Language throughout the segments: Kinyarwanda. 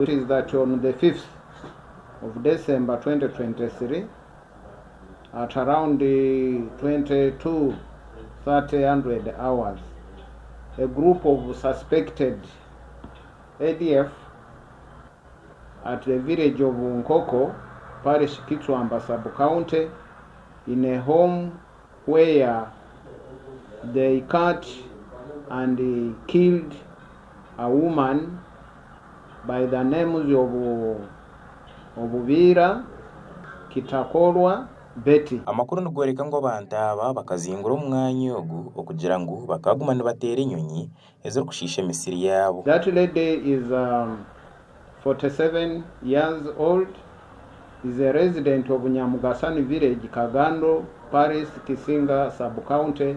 It is that on the 5th of December 2023, at around 22:30 hours, a group of suspected ADF at the village of Nkoko, Parish Kitwamba sub-county, in a home where they cut and killed a woman by the names of Vira Kitakolwa Betty. Amakuru nugwereka ngo bantaba bakazingura umwanya ogu okugira ngo bakagumana batera inyonyi ezo kushisha misiri yabo. That lady is 47 years old, is a resident of Nyamugasani village, Kagando, Paris, Kisinga sub-county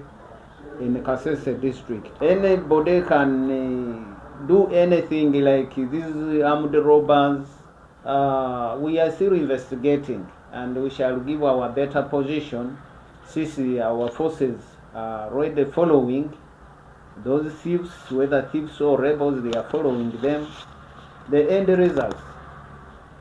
in Kasese district. Anybody can do anything like these armed robbers. We are still investigating, and we shall give our better position since our forces are already following those thieves, whether thieves or rebels, they are following them. The end results,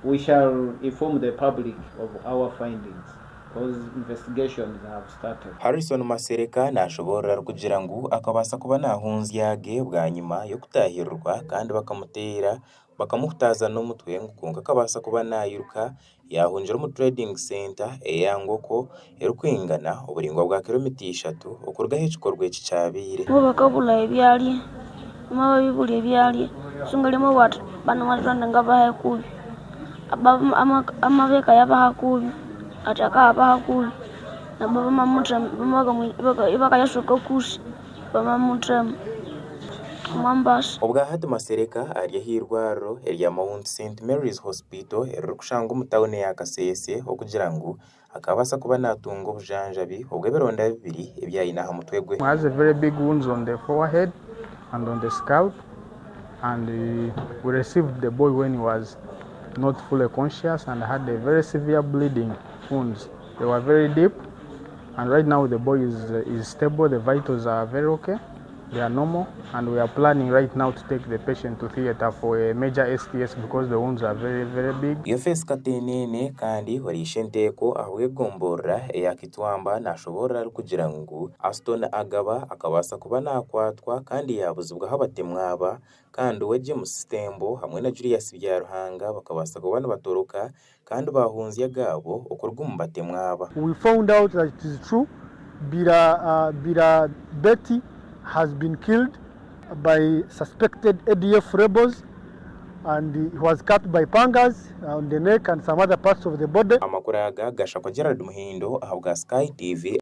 we shall inform the public of our findings. Those investigations have started. Harrison Masereka nashobora kugira ngo akabasa kuba nahunzi yage bwa nyuma yo kutahirwa kandi bakamutera bakamutaza no mutwe ngo akabasa kuba nayiruka yahunjira mu trading center eyangoko erukwingana uburingo bwa kilometero 3 okurga hechikorwe cyabire bo bakabula ebyali mama bibuli ebyali sungalimo watu bana mazanda ngabahe kubi amabeka yabaha kubi ataka abakulu na baba mamutra baka yashoka kushi baba mamutra Mambas. Ubwa hadi Masereka ari hirwaro ya Mount St Mary's Hospital erukushanga umutawone ya Kasese okugira ngo akabasa kuba natunga obujanjabi obwe bironda bibiri ebyayinaha mutwegwe. Has a very big wounds on the forehead and on the scalp, and we received the boy when he was not fully conscious and had a very severe bleeding wounds. They were very deep, and right now the boy is stable. The vitals are very okay. They are normal, and we are planning right now to take the patient to theater for a major STS because the wounds are very, very big. Yefes katenene kandi warishenteko ahwe gombora ya Kitwamba nashobora kugira ngo Aston agaba akabasa kuba nakwatwa kandi yabuzubwa habatemwaba kandi weje mu systembo hamwe na Julius Byaruhanga bakabasa kubana batoroka kandi bahunzi yagabo okurwa mu batemwaba. We found out that it is true. Bira Betty has been killed by suspected ADF rebels, and he was cut by pangas on the neck and some other parts of the body. Amakuru aga gasha kwa Gerard Muhindo ahabwa Sky TV.